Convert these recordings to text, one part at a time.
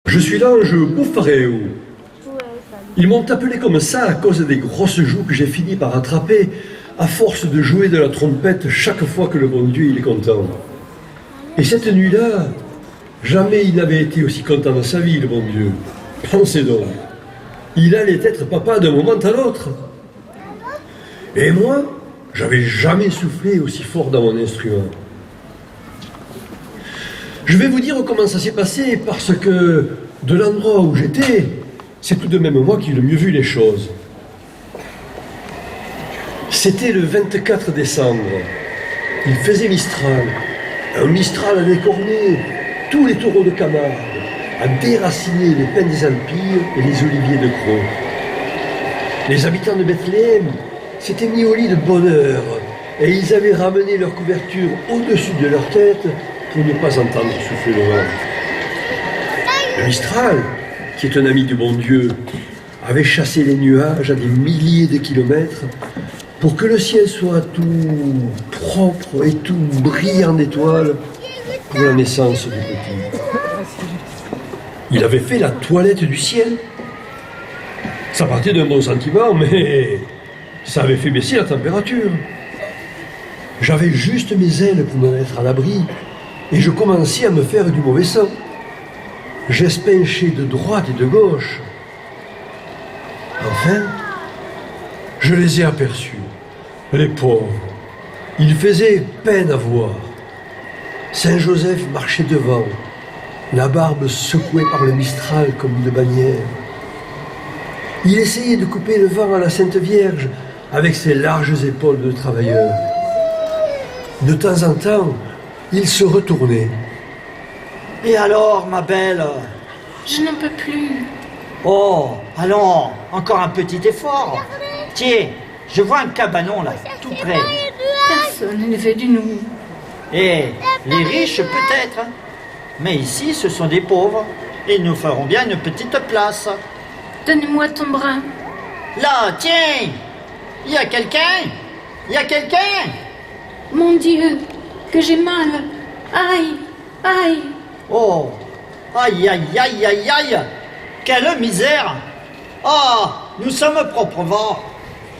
Je suis l'ange Bouffaréo. Ils m'ont appelé comme ça à cause des grosses joues que j'ai fini par attraper à force de jouer de la trompette chaque fois que le bon Dieu il est content. Et cette nuit-là, jamais il n'avait été aussi content de sa vie, le bon Dieu. Pensez donc, il allait être papa d'un moment à l'autre. Et moi, j'avais jamais soufflé aussi fort dans mon instrument. Je vais vous dire comment ça s'est passé, parce que de l'endroit où j'étais, c'est tout de même moi qui ai le mieux vu les choses. C'était le 24 décembre. Il faisait Mistral. Un Mistral à décorner tous les taureaux de Camargue, à déraciner les pins des Alpilles et les oliviers de Crau. Les habitants de Bethléem s'étaient mis au lit de bonne heure et ils avaient ramené leur couverture au-dessus de leur tête pour ne pas entendre souffler le vent. Le Mistral, qui est un ami du bon Dieu, avait chassé les nuages à des milliers de kilomètres pour que le ciel soit tout propre et tout brillant d'étoiles pour la naissance du petit. Il avait fait la toilette du ciel. Ça partait d'un bon sentiment, mais ça avait fait baisser la température. J'avais juste mes ailes pour me mettre à l'abri et je commençais à me faire du mauvais sang. J'espinchais de droite et de gauche. Enfin, je les ai aperçus, les pauvres. Ils faisaient peine à voir. Saint-Joseph marchait devant, la barbe secouée par le Mistral comme une bannière. Il essayait de couper le vent à la Sainte Vierge avec ses larges épaules de travailleur. De temps en temps, il se retournait. Et alors, ma belle? Je n'en peux plus. Oh, allons, encore un petit effort. Tiens, je vois un cabanon là, tout près. Personne ne veut de nous. Et les riches peut-être, mais ici ce sont des pauvres et nous ferons bien une petite place. Donne-moi ton bras. Là, tiens, il y a quelqu'un? Il y a quelqu'un? Mon Dieu, que j'ai mal. Aïe, aïe. Oh, aïe, aïe, aïe, aïe, aïe, quelle misère! Ah, nous sommes pauvres,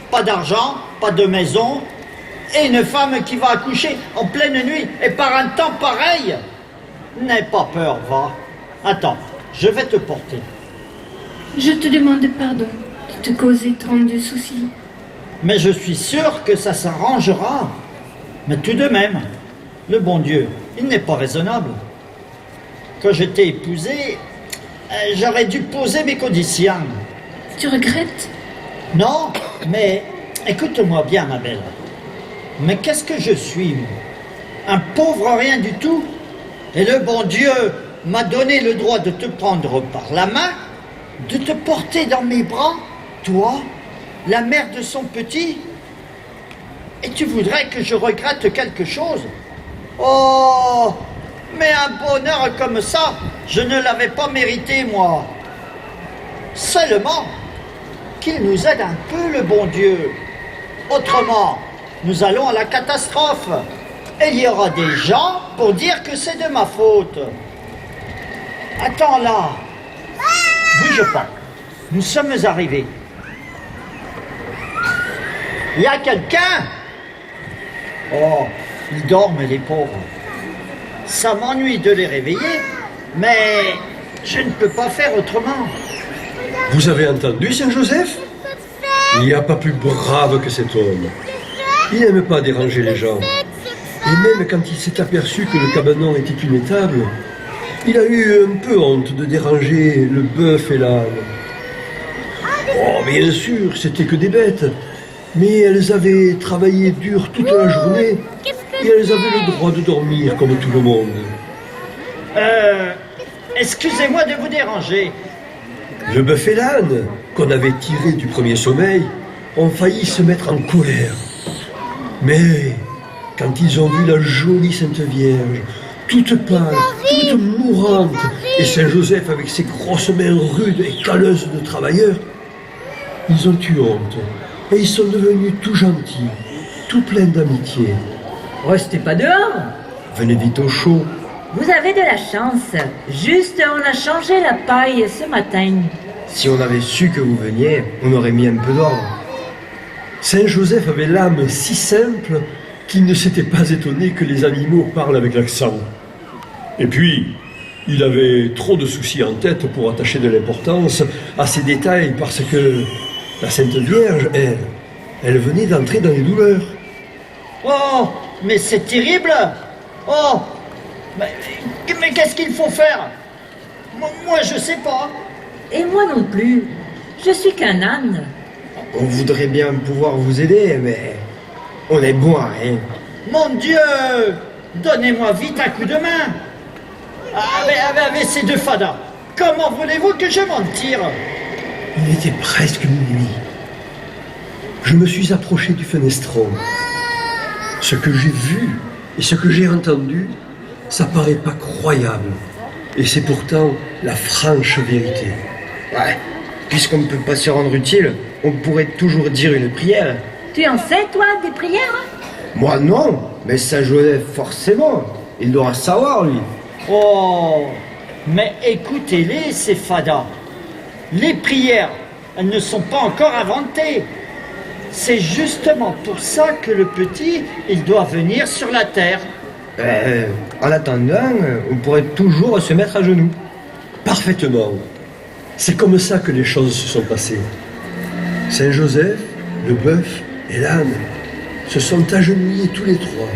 pas d'argent, pas de maison, et une femme qui va accoucher en pleine nuit et par un temps pareil. N'aie pas peur, va. Attends, je vais te porter. Je te demande pardon de te causer tant de soucis. Mais je suis sûr que ça s'arrangera. Mais tout de même, le bon Dieu, il n'est pas raisonnable. Quand je t'ai épousé, j'aurais dû poser mes conditions. Tu regrettes? Non, mais écoute-moi bien, ma belle. Mais qu'est-ce que je suis, moi? Un pauvre rien du tout. Et le bon Dieu m'a donné le droit de te prendre par la main, de te porter dans mes bras, toi, la mère de son petit. Et tu voudrais que je regrette quelque chose? Oh, mais un bonheur comme ça, je ne l'avais pas mérité, moi. Seulement qu'il nous aide un peu, le bon Dieu. Autrement, nous allons à la catastrophe. Et il y aura des gens pour dire que c'est de ma faute. Attends là. Bouge pas. Nous sommes arrivés. Il y a quelqu'un? Oh, ils dorment, les pauvres. Ça m'ennuie de les réveiller, mais je ne peux pas faire autrement. Vous avez entendu Saint-Joseph? Il n'y a pas plus brave que cet homme. Il n'aime pas déranger les gens. Et même quand il s'est aperçu que le cabanon était une étable, il a eu un peu honte de déranger le bœuf et l'âne. Oh, bien sûr, c'était que des bêtes, mais elles avaient travaillé dur toute la journée et elles avaient le droit de dormir comme tout le monde. Excusez-moi de vous déranger. Le bœuf et l'âne, qu'on avait tirés du premier sommeil, ont failli se mettre en colère. Mais quand ils ont vu la jolie Sainte Vierge, toute pâle, toute mourante, et Saint-Joseph avec ses grosses mains rudes et calleuses de travailleurs, ils ont eu honte. Et ils sont devenus tout gentils, tout pleins d'amitié. Restez pas dehors. Venez vite au chaud, Vous avez de la chance. Juste, on a changé la paille ce matin. Si on avait su que vous veniez, on aurait mis un peu d'ordre. Saint Joseph avait l'âme si simple qu'il ne s'était pas étonné que les animaux parlent avec l'accent. Et puis, il avait trop de soucis en tête pour attacher de l'importance à ces détails parce que la Sainte Vierge, elle venait d'entrer dans les douleurs. Oh, mais c'est terrible. Oh, mais qu'est-ce qu'il faut faire? Moi, je sais pas. Et moi non plus. Je suis qu'un âne. On voudrait bien pouvoir vous aider, mais on est bon à rien. Mon Dieu, donnez-moi vite un coup de main. Avec ces deux fadas, comment voulez-vous que je m'en tire? Il était presque minuit. Je me suis approché du fenestron. Ce que j'ai vu et ce que j'ai entendu, ça paraît pas croyable. Et c'est pourtant la franche vérité. Ouais, puisqu'on ne peut pas se rendre utile, on pourrait toujours dire une prière. Tu en sais, toi, des prières? Moi non, mais Saint Joseph forcément. Il doit savoir, lui. Oh, mais écoutez-les, ces fadas. Les prières, elles ne sont pas encore inventées. C'est justement pour ça que le petit, il doit venir sur la terre. En attendant, on pourrait toujours se mettre à genoux. Parfaitement. C'est comme ça que les choses se sont passées. Saint Joseph, le bœuf et l'âne se sont agenouillés tous les trois.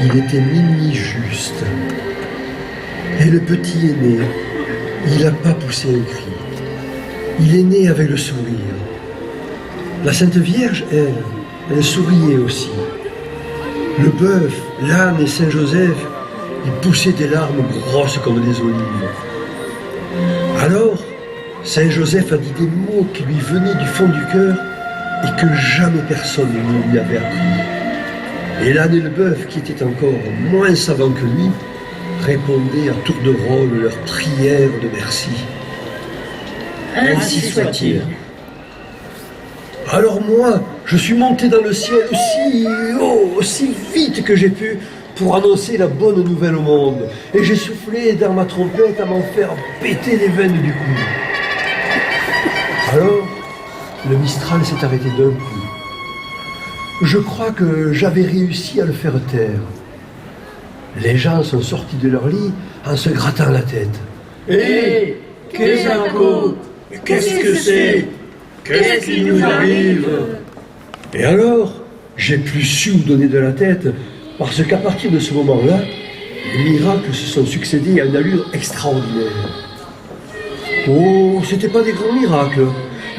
Il était minuit juste. Et le petit est né. Il n'a pas poussé un cri. Il est né avec le sourire. La Sainte Vierge, elle souriait aussi. Le bœuf, l'âne et Saint Joseph, ils poussaient des larmes grosses comme des olives. Alors, Saint Joseph a dit des mots qui lui venaient du fond du cœur et que jamais personne ne lui avait appris. Et l'âne et le bœuf, qui étaient encore moins savants que lui, répondaient à tour de rôle leurs prières de merci. Ainsi soit-il. Alors moi, je suis monté dans le ciel aussi haut, aussi vite que j'ai pu pour annoncer la bonne nouvelle au monde. Et j'ai soufflé dans ma trompette à m'en faire péter les veines du cou. Alors, le Mistral s'est arrêté d'un coup. Je crois que j'avais réussi à le faire taire. Les gens sont sortis de leur lit en se grattant la tête. Hé, qu'est-ce que c'est? Qu'est-ce qui nous arrive? Et alors, j'ai plus su où donner de la tête, parce qu'à partir de ce moment-là, les miracles se sont succédés à une allure extraordinaire. Oh, c'était pas des grands miracles,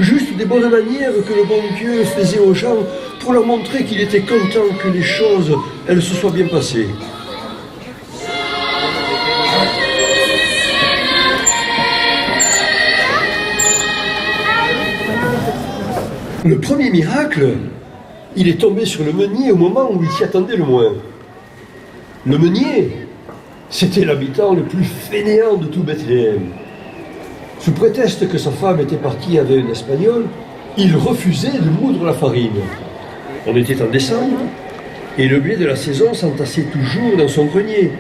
juste des bonnes manières que le bon Dieu faisait aux gens pour leur montrer qu'il était content que les choses, elles se soient bien passées. Le premier miracle, il est tombé sur le meunier au moment où il s'y attendait le moins. Le meunier, c'était l'habitant le plus fainéant de tout Bethléem. Sous prétexte que sa femme était partie avec un Espagnol, il refusait de moudre la farine. On était en décembre, et le blé de la saison s'entassait toujours dans son grenier.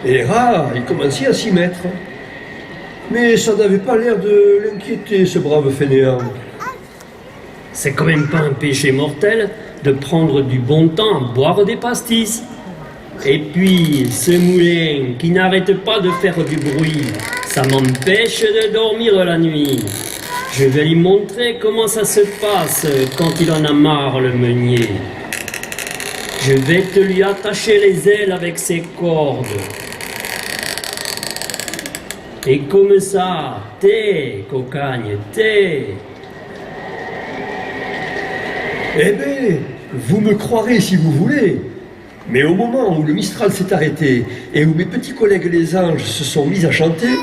Et les rats, ils commençaient à s'y mettre. Mais ça n'avait pas l'air de l'inquiéter, ce brave fainéant. C'est quand même pas un péché mortel de prendre du bon temps à boire des pastis. Et puis, ce moulin qui n'arrête pas de faire du bruit, ça m'empêche de dormir la nuit. Je vais lui montrer comment ça se passe quand il en a marre, le meunier. Je vais te lui attacher les ailes avec ses cordes. Et comme ça, t'es, cocagne, t'es. Eh bien, vous me croirez si vous voulez, mais au moment où le Mistral s'est arrêté et où mes petits collègues les anges se sont mis à chanter,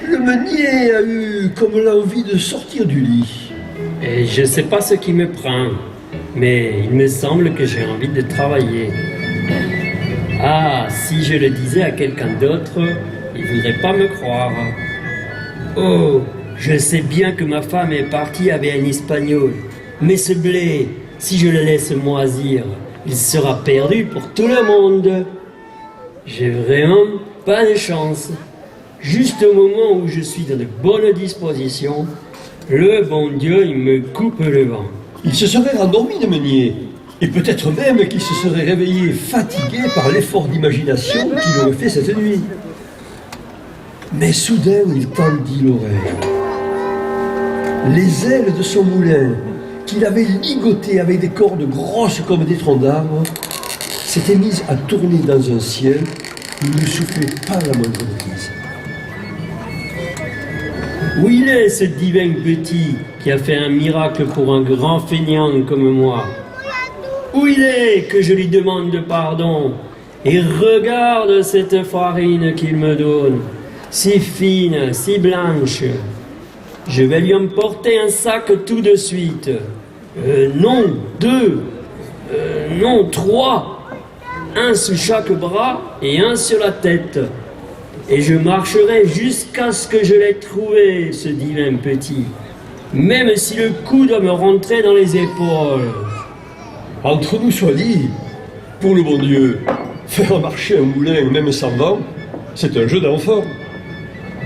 le meunier a eu comme l'envie de sortir du lit. Et je sais pas ce qui me prend, mais il me semble que j'ai envie de travailler. Ah, si je le disais à quelqu'un d'autre, il voudrait pas me croire. Oh, je sais bien que ma femme est partie avec un Espagnol. Mais ce blé, si je le laisse moisir, il sera perdu pour tout le monde. j'ai vraiment pas de chance. Juste au moment où je suis dans de bonnes dispositions, le bon Dieu, il me coupe le vent. Il se serait rendormi de Meunier, et peut-être même qu'il se serait réveillé fatigué par l'effort d'imagination qu'il aurait fait cette nuit. Mais soudain, il tendit l'oreille. Les ailes de son moulin, qu'il avait ligotées avec des cordes grosses comme des troncs d'arbres, s'étaient mises à tourner dans un ciel où il ne soufflait pas la moindre brise. Où il est, ce divin petit qui a fait un miracle pour un grand feignant comme moi? Où il est que je lui demande pardon? Et regarde cette farine qu'il me donne, si fine, si blanche. Je vais lui emporter un sac tout de suite. Non, 2. Non, 3. Un sous chaque bras et un sur la tête. Et je marcherai jusqu'à ce que je l'aie trouvé, ce divin petit. Même si le coup doit me rentrer dans les épaules. Entre nous soit dit, pour le bon Dieu, faire marcher un moulin même sans vent, c'est un jeu d'enfant.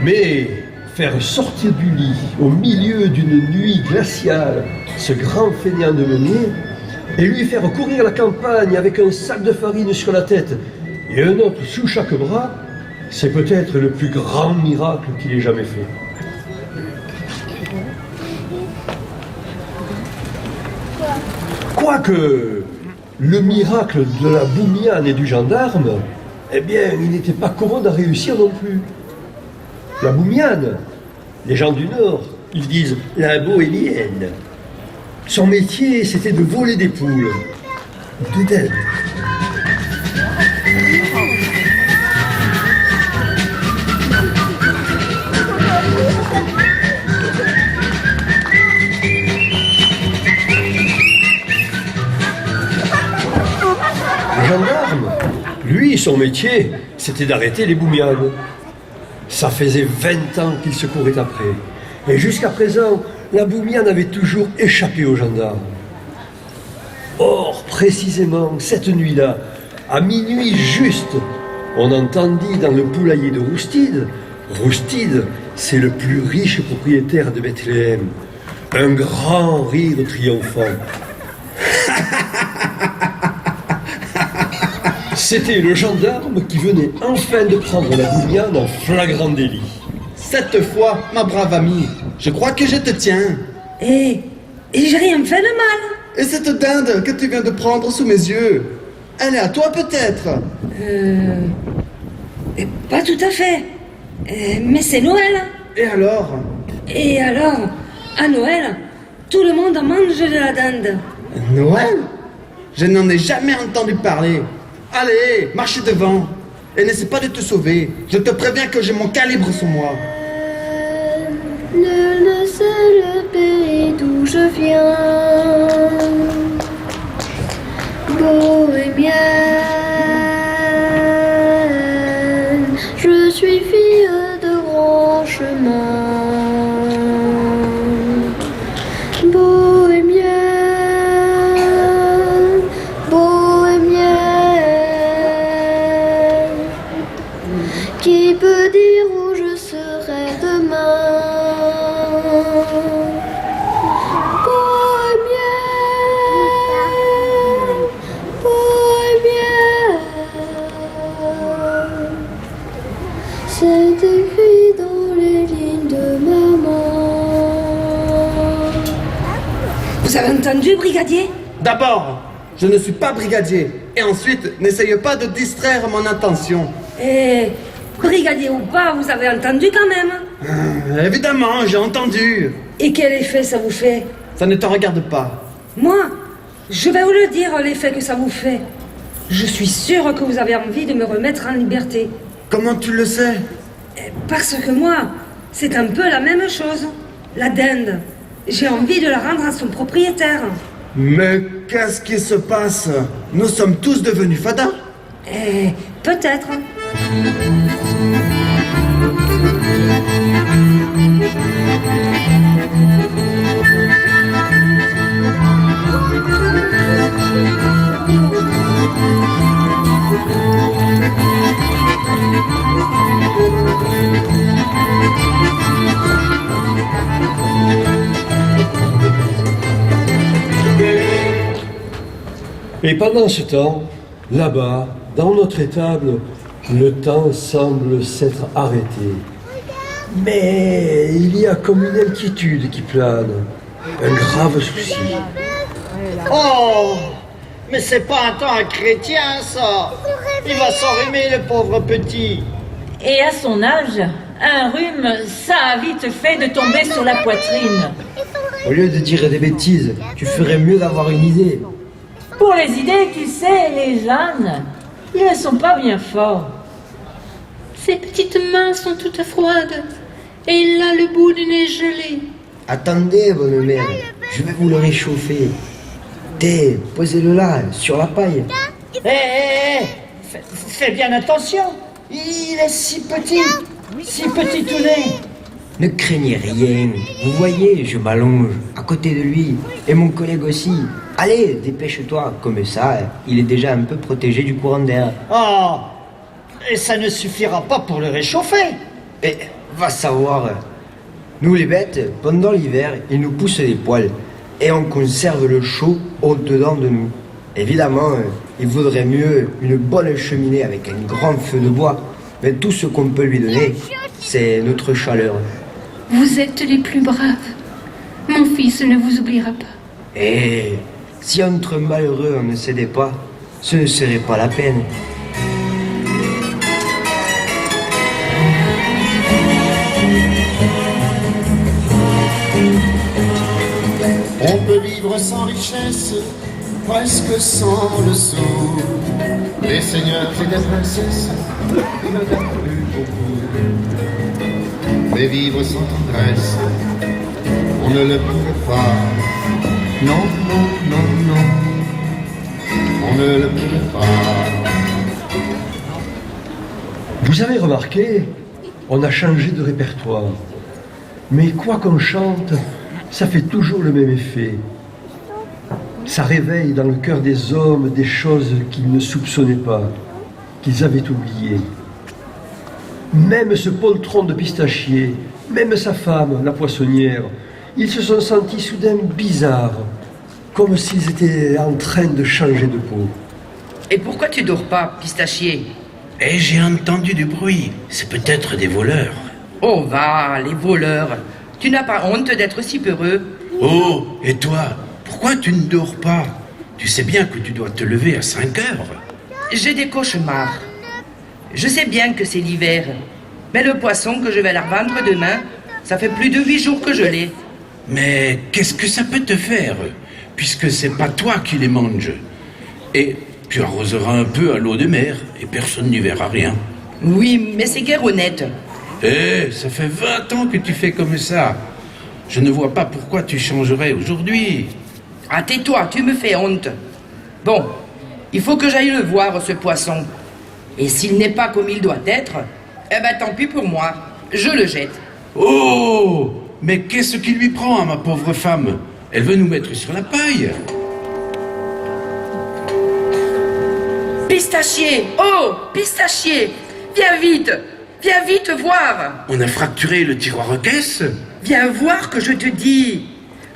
Mais faire sortir du lit au milieu d'une nuit glaciale ce grand fainéant de Meunier et lui faire courir la campagne avec un sac de farine sur la tête et un autre sous chaque bras, c'est peut-être le plus grand miracle qu'il ait jamais fait. Quoique le miracle de la Boumiane et du gendarme, eh bien, il n'était pas commode à réussir non plus. La Boumiane, les gens du Nord, ils disent la bohémienne. Son métier, c'était de voler des poules, de dents. Le gendarme, lui, son métier, c'était d'arrêter les Boumianes. Ça faisait 20 ans qu'il se courait après. Et jusqu'à présent, la Boumiane avait toujours échappé aux gendarmes. Or, précisément, cette nuit-là, à minuit juste, on entendit dans le poulailler de Roustide, Roustide, c'est le plus riche propriétaire de Bethléem, un grand rire triomphant. C'était le gendarme qui venait enfin de prendre la Boumiane en flagrant délit. Cette fois, ma brave amie, je crois que je te tiens. Et j'ai rien fait de mal. Et cette dinde que tu viens de prendre sous mes yeux, elle est à toi peut-être? Pas tout à fait. Mais c'est Noël. Et alors? À Noël, tout le monde mange de la dinde. Noël? Je n'en ai jamais entendu parler. Allez, marche devant. Et n'essaie pas de te sauver. Je te préviens que j'ai mon calibre sur moi. Le seul pays d'où je viens, bohémienne, je suis fille de grands chemins. Bohémienne, bohémienne, qui peut dire où je serai demain? C'est écrit dans les lignes de maman. Vous avez entendu, brigadier? D'abord, je ne suis pas brigadier. Et ensuite, n'essaye pas de distraire mon intention. Brigadier ou pas, vous avez entendu quand même? Évidemment, j'ai entendu. Et quel effet ça vous fait? Ça ne te regarde pas. Moi, je vais vous le dire, l'effet que ça vous fait. Je suis sûre que vous avez envie de me remettre en liberté. Comment tu le sais? Parce que moi, c'est un peu la même chose. La dinde. J'ai envie de la rendre à son propriétaire. Mais qu'est-ce qui se passe? Nous sommes tous devenus fadas? Peut-être. Et pendant ce temps, là-bas, dans notre étable, le temps semble s'être arrêté. Mais il y a comme une inquiétude qui plane, un grave souci. Oh, mais c'est pas un temps chrétien, ça. Il va s'enrhumer, le pauvre petit. Et à son âge, un rhume, ça a vite fait de tomber sur la poitrine. Au lieu de dire des bêtises, tu ferais mieux d'avoir une idée. Pour les idées, tu sais, les jeunes, ils ne sont pas bien forts. Ses petites mains sont toutes froides et il a le bout du nez gelé. Attendez, bonne mère, je vais vous le réchauffer. Posez-le là, sur la paille. Fais bien attention. Il est si petit tout nez. Ne craignez rien. Vous voyez, je m'allonge à côté de lui. Et mon collègue aussi. Allez, dépêche-toi. Comme ça, il est déjà un peu protégé du courant d'air. Oh, et ça ne suffira pas pour le réchauffer. Et va savoir. Nous les bêtes, pendant l'hiver, ils nous poussent des poils. Et on conserve le chaud au-dedans de nous. Évidemment, il vaudrait mieux une bonne cheminée avec un grand feu de bois. Mais tout ce qu'on peut lui donner, c'est notre chaleur. Vous êtes les plus braves. Mon fils ne vous oubliera pas. Et si entre malheureux on ne cédait pas, ce ne serait pas la peine. On peut vivre sans richesse, presque sans le sou. Les seigneurs et des princesses, il n'en a plus beaucoup. Mais vivre sans tendresse, on ne le pourrait pas. Non, non, non, non, on ne le pourrait pas. Vous avez remarqué, on a changé de répertoire. Mais quoi qu'on chante, ça fait toujours le même effet. Ça réveille dans le cœur des hommes des choses qu'ils ne soupçonnaient pas, qu'ils avaient oubliées. Même ce poltron de pistachier, même sa femme, la poissonnière, ils se sont sentis soudain bizarres, comme s'ils étaient en train de changer de peau. Et pourquoi tu dors pas, pistachier? Et j'ai entendu du bruit. C'est peut-être des voleurs. Oh va, les voleurs. Tu n'as pas honte d'être si peureux? Oh, et toi, pourquoi tu ne dors pas? Tu sais bien que tu dois te lever à 5 heures. J'ai des cauchemars. Je sais bien que c'est l'hiver, mais le poisson que je vais la revendre demain, ça fait plus de 8 jours que je l'ai. Mais qu'est-ce que ça peut te faire, puisque c'est pas toi qui les manges? Et tu arroseras un peu à l'eau de mer, et personne n'y verra rien. Oui, mais c'est guère honnête. Eh, ça fait 20 ans que tu fais comme ça. Je ne vois pas pourquoi tu changerais aujourd'hui. Ah, tais-toi, tu me fais honte. Bon, il faut que j'aille le voir, ce poisson. Et s'il n'est pas comme il doit être, eh ben tant pis pour moi, je le jette. Oh, mais qu'est-ce qui lui prend à ma pauvre femme? Elle veut nous mettre sur la paille. Pistachier! Oh, pistachier! Viens vite voir! On a fracturé le tiroir à caisse. Viens voir que je te dis.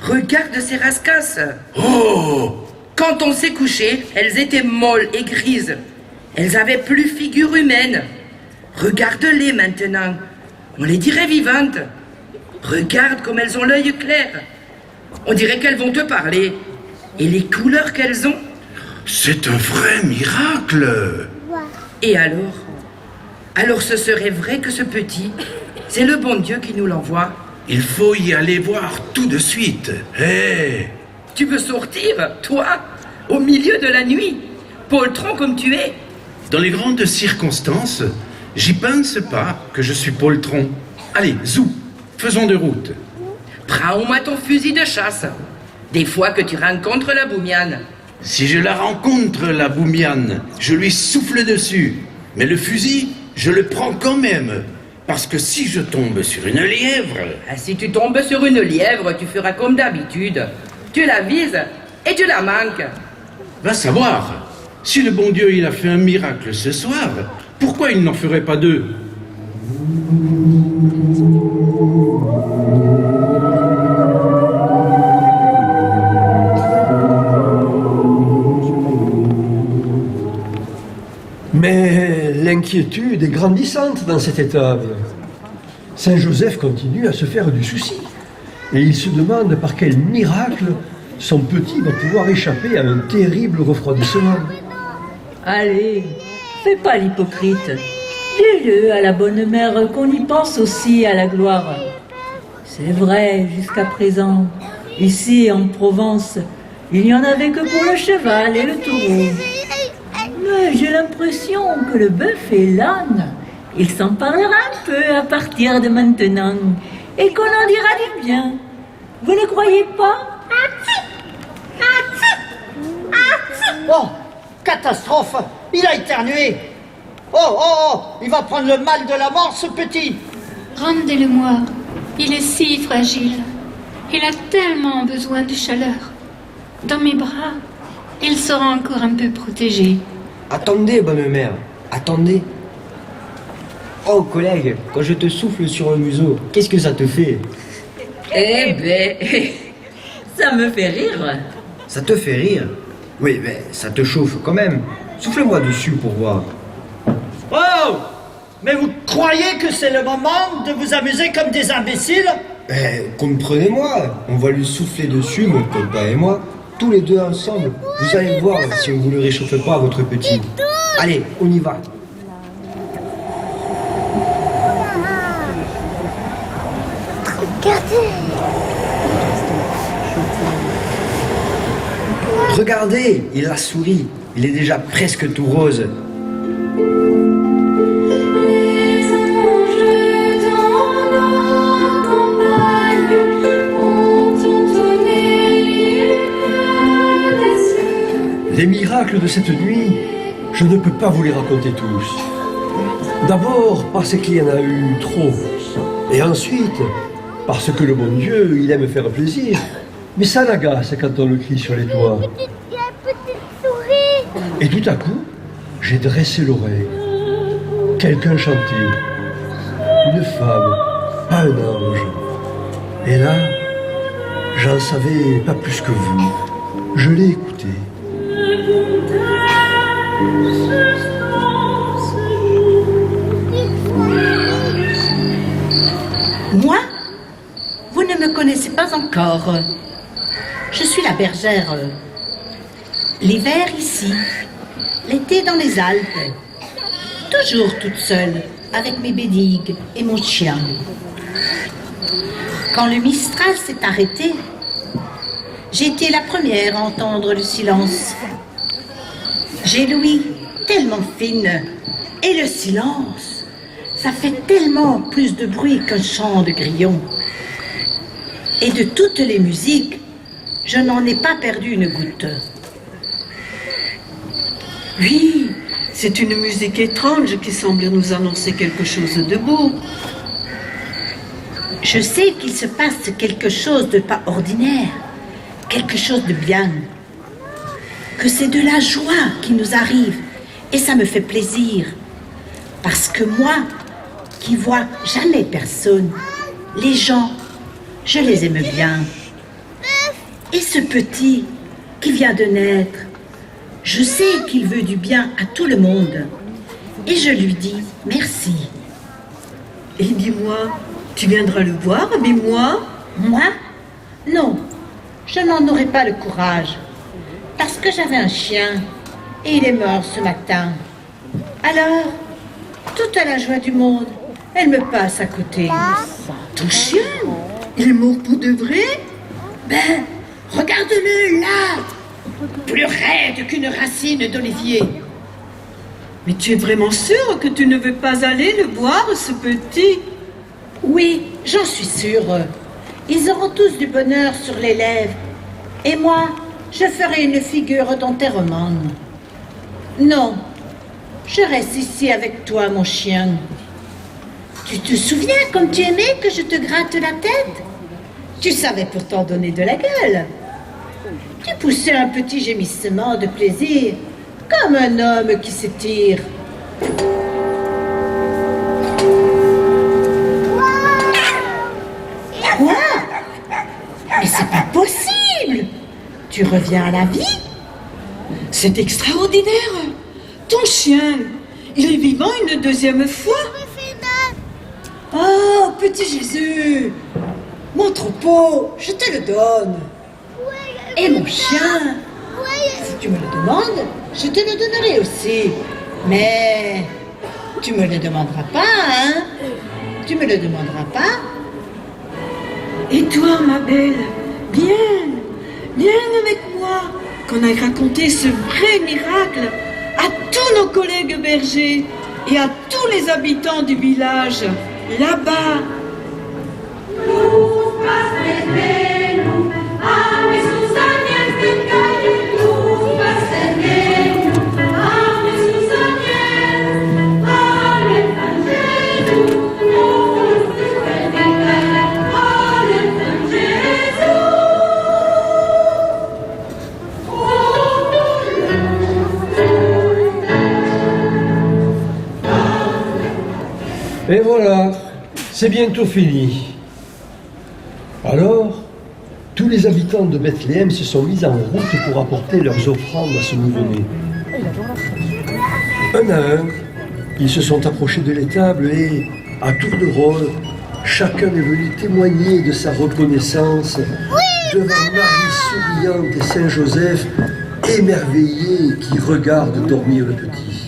Regarde ces rascasses. Oh! Quand on s'est couché, elles étaient molles et grises. Elles avaient plus figure humaine. Regarde-les maintenant. On les dirait vivantes. Regarde comme elles ont l'œil clair. On dirait qu'elles vont te parler. Et les couleurs qu'elles ont. C'est un vrai miracle. Et alors? Alors ce serait vrai que ce petit, c'est le bon Dieu qui nous l'envoie? Il faut y aller voir tout de suite. Hé! Tu veux sortir, toi, au milieu de la nuit, poltron comme tu es? Dans les grandes circonstances, j'y pense pas que je suis poltron. Allez, zou, faisons de route. Prends au moins ton fusil de chasse. Des fois que tu rencontres la boumiane. Si je la rencontre, la boumiane, je lui souffle dessus. Mais le fusil, je le prends quand même. Parce que si je tombe sur une lièvre... Si tu tombes sur une lièvre, tu feras comme d'habitude. Tu la vises et tu la manques. Va savoir. Si le bon Dieu il a fait un miracle ce soir, pourquoi il n'en ferait pas 2? L'inquiétude est grandissante dans cette étable. Saint Joseph continue à se faire du souci. Et il se demande par quel miracle son petit va pouvoir échapper à un terrible refroidissement. Allez, fais pas l'hypocrite. Dis-le à la bonne mère qu'on y pense aussi à la gloire. C'est vrai, jusqu'à présent, ici en Provence, il n'y en avait que pour le cheval et le taureau. Mais j'ai l'impression que le bœuf et l'âne, il s'en parlera un peu à partir de maintenant et qu'on en dira du bien. Vous ne croyez pas? Oh, catastrophe! Il a éternué! Il va prendre le mal de la mort, ce petit! Rendez-le-moi. Il est si fragile. Il a tellement besoin de chaleur. Dans mes bras, il sera encore un peu protégé. Attendez, bonne mère, attendez. Oh, collègue, quand je te souffle sur le museau, qu'est-ce que ça te fait? Eh ben, ça me fait rire. Ça te fait rire? Oui, mais ça te chauffe quand même. Souffle-moi dessus pour voir. Oh! Mais vous croyez que c'est le moment de vous amuser comme des imbéciles? Comprenez-moi, on va lui souffler dessus, mon copain et moi, tous les deux ensemble. Vous allez voir si on vous le réchauffe pas, votre petit. Allez, on y va. Regardez, il a souri. Il est déjà presque tout rose. Les miracles de cette nuit, je ne peux pas vous les raconter tous. D'abord parce qu'il y en a eu trop. Et ensuite, parce que le bon Dieu, il aime faire plaisir. Mais ça l'agace quand on le crie sur les toits. Et tout à coup, j'ai dressé l'oreille. Quelqu'un chantait. Une femme, pas un ange. Et là, j'en savais pas plus que vous. Je l'ai écouté. Moi, vous ne me connaissez pas encore. Je suis la bergère. L'hiver ici, l'été dans les Alpes. Toujours toute seule, avec mes bédigues et mon chien. Quand le Mistral s'est arrêté, j'ai été la première à entendre le silence. J'ai l'ouïe tellement fine, et le silence, ça fait tellement plus de bruit qu'un chant de grillon. Et de toutes les musiques, je n'en ai pas perdu une goutte. Oui, c'est une musique étrange qui semble nous annoncer quelque chose de beau. Je sais qu'il se passe quelque chose de pas ordinaire, quelque chose de bien. Que c'est de la joie qui nous arrive, et ça me fait plaisir. Parce que moi, qui vois jamais personne, les gens, je les aime bien. Et ce petit qui vient de naître, je sais qu'il veut du bien à tout le monde. Et je lui dis merci. Et dis-moi, tu viendras le voir avec moi? Moi? Non, je n'en aurai pas le courage. Parce que j'avais un chien et il est mort ce matin. Alors, toute la joie du monde, elle me passe à côté. Ton chien? Il est mort pour de vrai? Ben, regarde-le là! Plus raide qu'une racine d'olivier. Mais tu es vraiment sûre que tu ne veux pas aller le voir, ce petit? Oui, j'en suis sûre. Ils auront tous du bonheur sur les lèvres. Et moi, je ferai une figure d'enterrement. Non, je reste ici avec toi, mon chien. Tu te souviens comme tu aimais que je te gratte la tête? Tu savais pourtant donner de la gueule. Tu poussais un petit gémissement de plaisir, comme un homme qui s'étire. Quoi? Mais c'est pas possible! Tu reviens à la vie? C'est extraordinaire! Ton chien, Il est vivant une deuxième fois. Oh, petit Jésus, mon troupeau, je te le donne. Et mon chien, si tu me le demandes, je te le donnerai aussi. Mais tu me le demanderas pas, hein? Tu me le demanderas pas? Et toi, ma belle, viens avec moi, qu'on aille raconter ce vrai miracle à tous nos collègues bergers et à tous les habitants du village, là-bas. Et voilà, c'est bientôt fini. Alors, tous les habitants de Bethléem se sont mis en route pour apporter leurs offrandes à ce nouveau-né. Un à un, ils se sont approchés de l'étable et, à tour de rôle, chacun est venu témoigner de sa reconnaissance devant Marie souriante et Saint Joseph émerveillé qui regarde dormir le petit.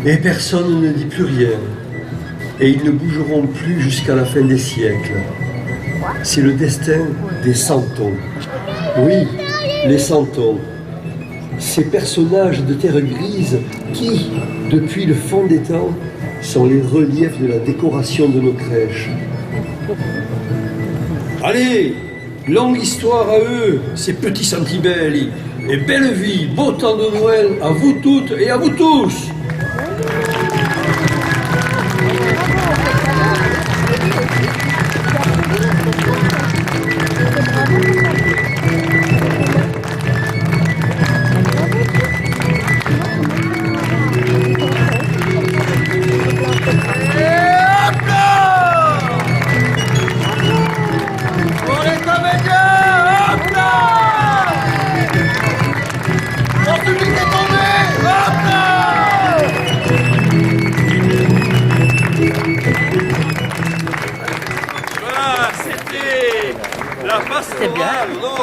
Et personne ne dit plus rien. Et ils ne bougeront plus jusqu'à la fin des siècles. C'est le destin des santons. Oui, les santons. Ces personnages de terre grise qui, depuis le fond des temps, sont les reliefs de la décoration de nos crèches. Allez, longue histoire à eux, ces petits santibelli. Et belle vie, beau temps de Noël à vous toutes et à vous tous.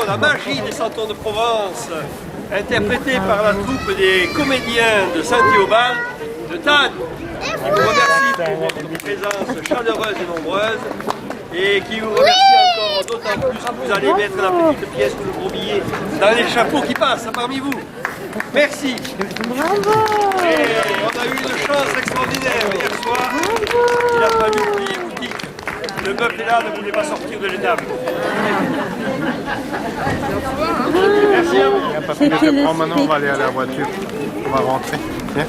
La magie des Santons de Provence, interprétée par la troupe des comédiens de Saint-Théobald de Tannes. Je vous remercie pour votre présence chaleureuse et nombreuse et qui vous remercie encore d'autant plus que vous allez mettre la petite pièce ou le gros billet dans les chapeaux qui passent parmi vous. Merci. Bravo. Et on a eu une chance extraordinaire hier soir. Il a fallu plier boutique. Le peuple est là, ne voulait pas sortir de l'étable. Merci à vous. Maintenant on va aller à la voiture. On va rentrer. Viens.